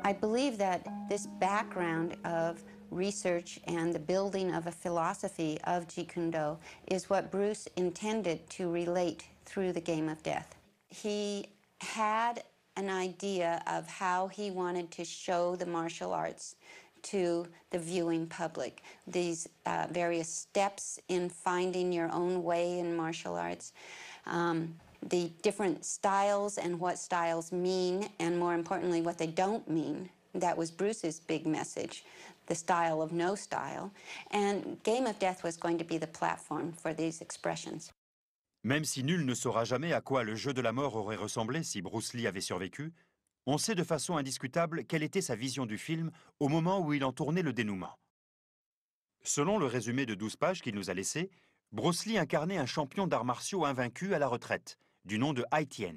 I believe that this background of research and the building of a philosophy of Jeet Kune Do is what Bruce intended to relate through the Game of Death. He had an idea of how he wanted to show the martial arts to the viewing public, these various steps in finding your own way in martial arts, the different styles and what styles mean, and more importantly, what they don't mean. That was Bruce's big message, the style of no style. And Game of Death was going to be the platform for these expressions. Même si nul ne saura jamais à quoi le jeu de la mort aurait ressemblé si Bruce Lee avait survécu, on sait de façon indiscutable quelle était sa vision du film au moment où il en tournait le dénouement. Selon le résumé de 12 pages qu'il nous a laissé, Bruce Lee incarnait un champion d'arts martiaux invaincu à la retraite, du nom de Haïtien.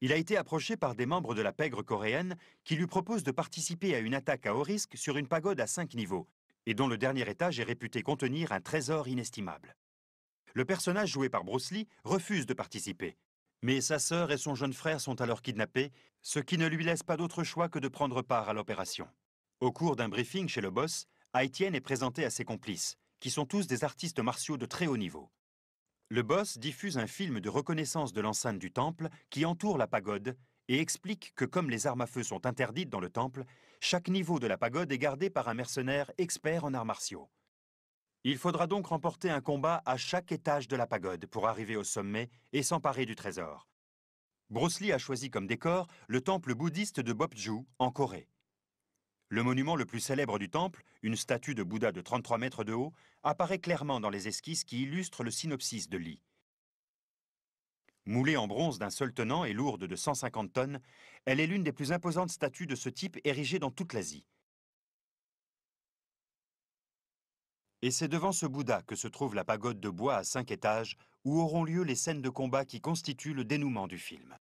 Il a été approché par des membres de la pègre coréenne qui lui proposent de participer à une attaque à haut risque sur une pagode à 5 niveaux, et dont le dernier étage est réputé contenir un trésor inestimable. Le personnage joué par Bruce Lee refuse de participer. Mais sa sœur et son jeune frère sont alors kidnappés, ce qui ne lui laisse pas d'autre choix que de prendre part à l'opération. Au cours d'un briefing chez le boss, Haïtien est présenté à ses complices, qui sont tous des artistes martiaux de très haut niveau. Le boss diffuse un film de reconnaissance de l'enceinte du temple qui entoure la pagode et explique que comme les armes à feu sont interdites dans le temple, chaque niveau de la pagode est gardé par un mercenaire expert en arts martiaux. Il faudra donc remporter un combat à chaque étage de la pagode pour arriver au sommet et s'emparer du trésor. Bruce Lee a choisi comme décor le temple bouddhiste de Bopju, en Corée. Le monument le plus célèbre du temple, une statue de Bouddha de 33 mètres de haut, apparaît clairement dans les esquisses qui illustrent le synopsis de Lee. Moulée en bronze d'un seul tenant et lourde de 150 tonnes, elle est l'une des plus imposantes statues de ce type érigées dans toute l'Asie. Et c'est devant ce Bouddha que se trouve la pagode de bois à 5 étages où auront lieu les scènes de combat qui constituent le dénouement du film.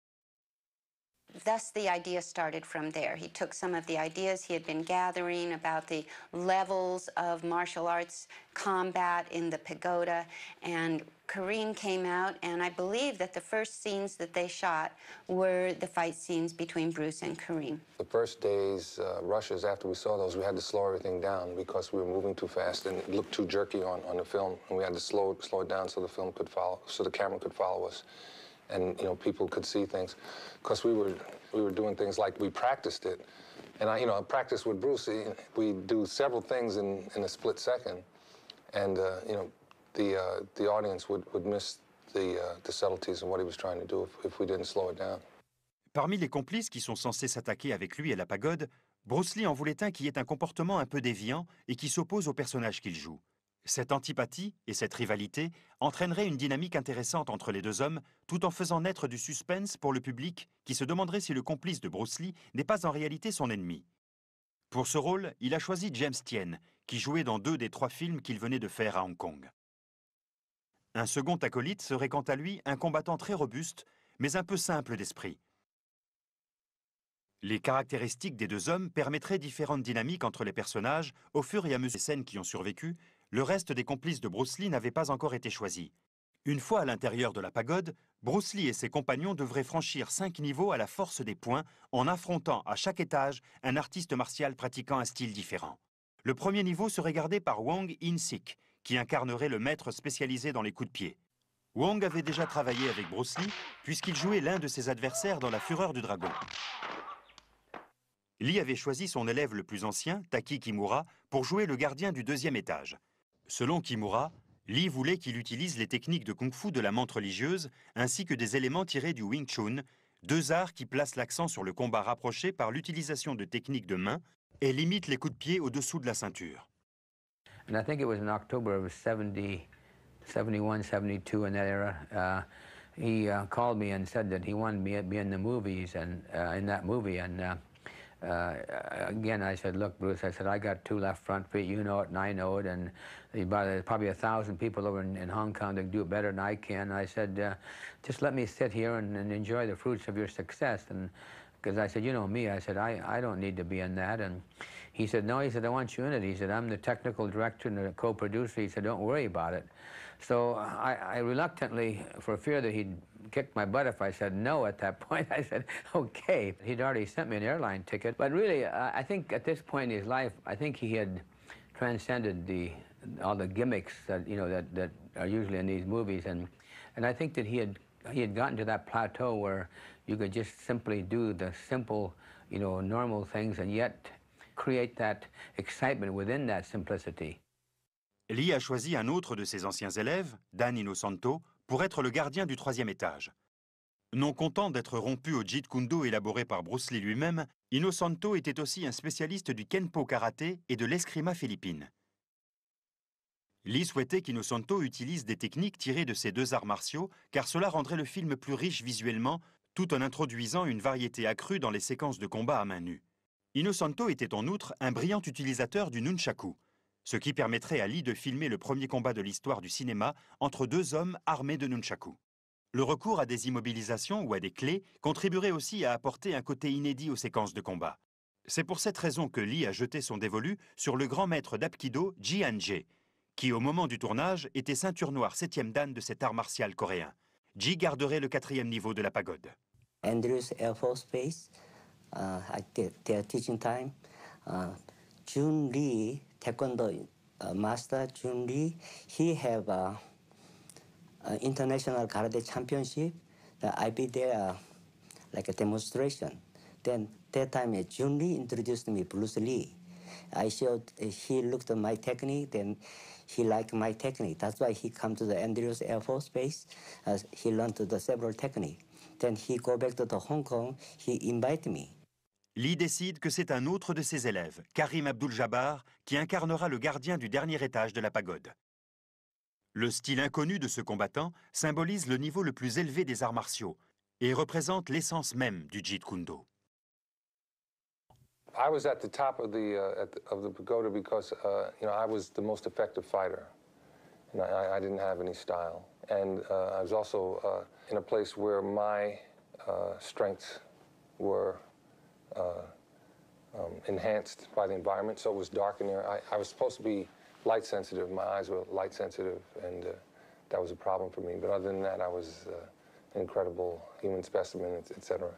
Thus, the idea started from there. He took some of the ideas he had been gathering about the levels of martial arts combat in the pagoda, and Kareem came out, and I believe that the first scenes that they shot were the fight scenes between Bruce and Kareem. The first days, rushes, after we saw those, we had to slow everything down because we were moving too fast and it looked too jerky on the film, and we had to slow it down so the film could follow, so the camera could follow us. And people could see things, because we were doing things like we practiced it, and I practiced with Bruce. We do several things in a split second, and the audience would miss the subtleties of what he was trying to do if we didn't slow it down. Parmi les complices qui sont censés s'attaquer avec lui à la pagode, Bruce Lee en voulait un qui ait un comportement un peu déviant et qui s'oppose au personnage qu'il joue. Cette antipathie et cette rivalité entraîneraient une dynamique intéressante entre les deux hommes, tout en faisant naître du suspense pour le public qui se demanderait si le complice de Bruce Lee n'est pas en réalité son ennemi. Pour ce rôle, il a choisi James Tien, qui jouait dans 2 des 3 films qu'il venait de faire à Hong Kong. Un second acolyte serait quant à lui un combattant très robuste, mais un peu simple d'esprit. Les caractéristiques des 2 hommes permettraient différentes dynamiques entre les personnages au fur et à mesure des scènes qui ont survécu. Le reste des complices de Bruce Lee n'avait pas encore été choisi. Une fois à l'intérieur de la pagode, Bruce Lee et ses compagnons devraient franchir 5 niveaux à la force des poings en affrontant à chaque étage un artiste martial pratiquant un style différent. Le premier niveau serait gardé par Wong In-sik, qui incarnerait le maître spécialisé dans les coups de pied. Wong avait déjà travaillé avec Bruce Lee puisqu'il jouait l'un de ses adversaires dans La Fureur du Dragon. Lee avait choisi son élève le plus ancien, Taki Kimura, pour jouer le gardien du 2e étage. Selon Kimura, Lee voulait qu'il utilise les techniques de kung-fu de la menthe religieuse ainsi que des éléments tirés du Wing Chun, 2 arts qui placent l'accent sur le combat rapproché par l'utilisation de techniques de main et limitent les coups de pied au-dessous de la ceinture. And I think it was in October of 70, 71, 72, in that era. He called me and said that he wanted me to be in the movies and in that movie. And again, I said, look, Bruce, I said, I got 2 left front feet, you know it, and I know it, and there's probably 1,000 people over in Hong Kong that do it better than I can. I said, just let me sit here and enjoy the fruits of your success. And because I said, you know me, I said, I don't need to be in that. And he said, no, he said, I want you in it. He said, I'm the technical director and the co-producer. He said, don't worry about it. So I reluctantly, for fear that he'd kick my butt if I said no at that point. I said, okay. He'd already sent me an airline ticket. But really, I think at this point in his life, I think he had transcended all the gimmicks that, you know, that are usually in these movies. And I think that he had gotten to that plateau where you could just simply do the simple, you know, normal things and yet create that excitement within that simplicity. Lee a choisi un autre de ses anciens élèves, Dan Inosanto, pour être le gardien du 3e étage. Non content d'être rompu au Jeet Kune Do élaboré par Bruce Lee lui-même, Inosanto était aussi un spécialiste du Kenpo karaté et de l'eskrima philippine. Lee souhaitait qu'Inosanto utilise des techniques tirées de ces deux arts martiaux, car cela rendrait le film plus riche visuellement, tout en introduisant une variété accrue dans les séquences de combat à main nue. Inosanto était en outre un brillant utilisateur du nunchaku, ce qui permettrait à Lee de filmer le premier combat de l'histoire du cinéma entre deux hommes armés de nunchaku. Le recours à des immobilisations ou à des clés contribuerait aussi à apporter un côté inédit aux séquences de combat. C'est pour cette raison que Lee a jeté son dévolu sur le grand maître d'Apkido, Ji Han-jae, qui au moment du tournage était ceinture noire 7e dan de cet art martial coréen. Ji garderait le 4e niveau de la pagode. Andrews Air Force Base, I did their teaching time. Jun Lee, Taekwondo master Jun Lee, he have international karate championship. I be there like a demonstration. Then that time Jun Lee introduced me Bruce Lee. I showed, he looked at my technique, then he liked my technique. That's why he come to the Andrews Air Force Base. He learned the several techniques. Then he go back to Hong Kong, he invited me. Lee décide que c'est un autre de ses élèves, Karim Abdul-Jabbar, qui incarnera le gardien du dernier étage de la pagode. Le style inconnu de ce combattant symbolise le niveau le plus élevé des arts martiaux et représente l'essence même du Jeet Kune Do. I was at the top of the pagoda because you know, I was the most effective fighter. And I didn't have any style. And I was also in a place where my strengths were enhanced by the environment, so it was dark in there. I was supposed to be light sensitive. My eyes were light sensitive, and that was a problem for me. But other than that, I was an incredible human specimen, etc.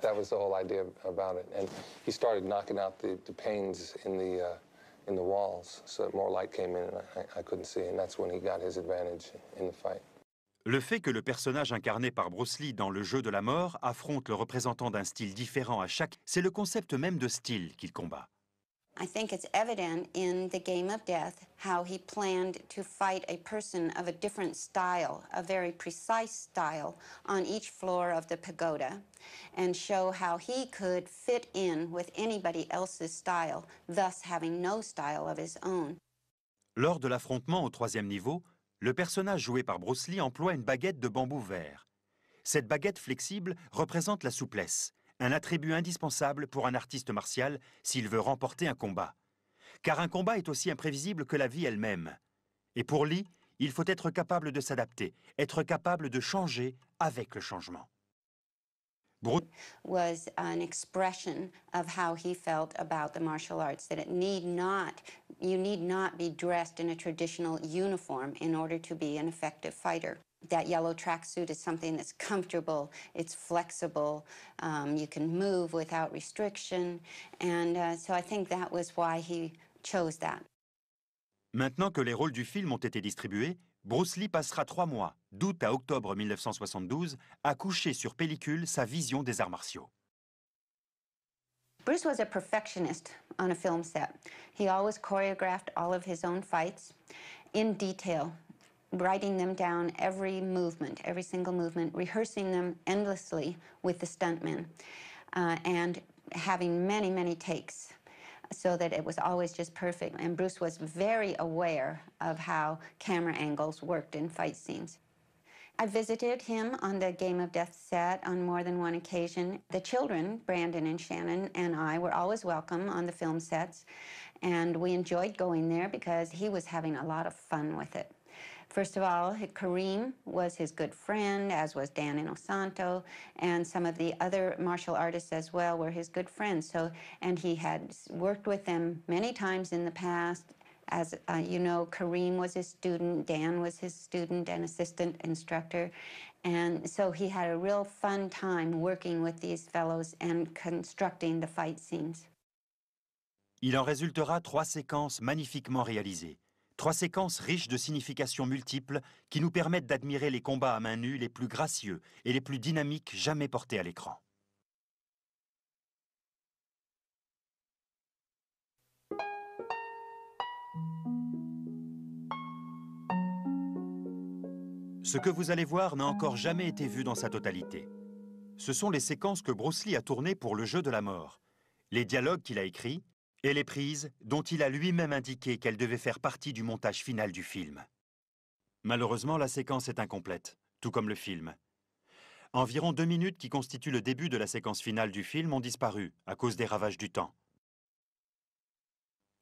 That was the whole idea about it. And he started knocking out the panes in the walls, so that more light came in, and I couldn't see. And that's when he got his advantage in the fight. Le fait que le personnage incarné par Bruce Lee dans Le Jeu de la mort affronte le représentant d'un style différent à chaque, c'est le concept même de style qu'il combat. I think it's evident in The Game of Death how he planned to fight a person of a different style, a very precise style, on each floor of the pagoda, and show how he could fit in with anybody else's style, thus having no style of his own. Lors de l'affrontement au 3e niveau, le personnage joué par Bruce Lee emploie une baguette de bambou vert. Cette baguette flexible représente la souplesse, un attribut indispensable pour un artiste martial s'il veut remporter un combat. Car un combat est aussi imprévisible que la vie elle-même. Et pour Lee, il faut être capable de s'adapter, être capable de changer avec le changement. Was an expression of how he felt about the martial arts, that you need not be dressed in a traditional uniform in order to be an effective fighter. That yellow tracksuit is something that's comfortable, it's flexible, you can move without restriction, and so I think that was why he chose that. Maintenant que les rôles du film ont été distribués, Bruce Lee passera 3 mois, d'août à octobre 1972, à coucher sur pellicule sa vision des arts martiaux. Bruce was a perfectionist on a film set. He always choreographed all of his own fights in detail, writing them down, every movement, every single movement, rehearsing them endlessly with the stuntmen, and having many, many takes, so that it was always just perfect. And Bruce was very aware of how camera angles worked in fight scenes. I visited him on the Game of Death set on more than one occasion. The children, Brandon and Shannon, and I were always welcome on the film sets, and we enjoyed going there because he was having a lot of fun with it. First of all, Kareem was his good friend, as was Dan Inosanto, and some of the other martial artists as well were his good friends. And he had worked with them many times in the past. As you know, Kareem was his student, Dan was his student and assistant instructor, And so he had a real fun time working with these fellows and constructing the fight scenes. Il en résultera 3 séquences magnifiquement réalisées. 3 séquences riches de significations multiples qui nous permettent d'admirer les combats à main nue les plus gracieux et les plus dynamiques jamais portés à l'écran. Ce que vous allez voir n'a encore jamais été vu dans sa totalité. Ce sont les séquences que Bruce Lee a tournées pour le jeu de la mort, les dialogues qu'il a écrits et les prises dont il a lui-même indiqué qu'elles devaient faire partie du montage final du film. Malheureusement, la séquence est incomplète, tout comme le film. Environ 2 minutes qui constituent le début de la séquence finale du film ont disparu à cause des ravages du temps.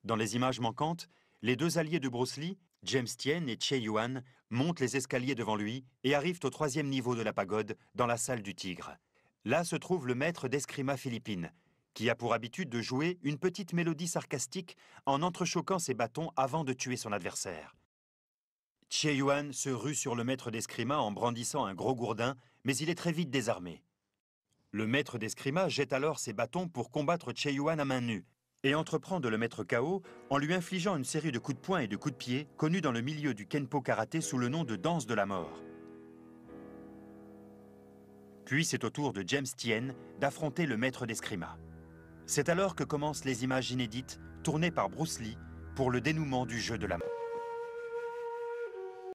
Dans les images manquantes, les 2 alliés de Bruce Lee, James Tien et Che Yuan, montent les escaliers devant lui et arrivent au 3e niveau de la pagode, dans la salle du Tigre. Là se trouve le maître d'escrima philippine, qui a pour habitude de jouer une petite mélodie sarcastique en entrechoquant ses bâtons avant de tuer son adversaire. Che Yuan se rue sur le maître d'escrima en brandissant un gros gourdin, mais il est très vite désarmé. Le maître d'escrima jette alors ses bâtons pour combattre Che Yuan à main nue et entreprend de le mettre KO en lui infligeant une série de coups de poing et de coups de pied connus dans le milieu du Kenpo karaté sous le nom de danse de la mort. Puis c'est au tour de James Tien d'affronter le maître d'escrima. C'est alors que commencent les images inédites tournées par Bruce Lee pour le dénouement du jeu de la mort.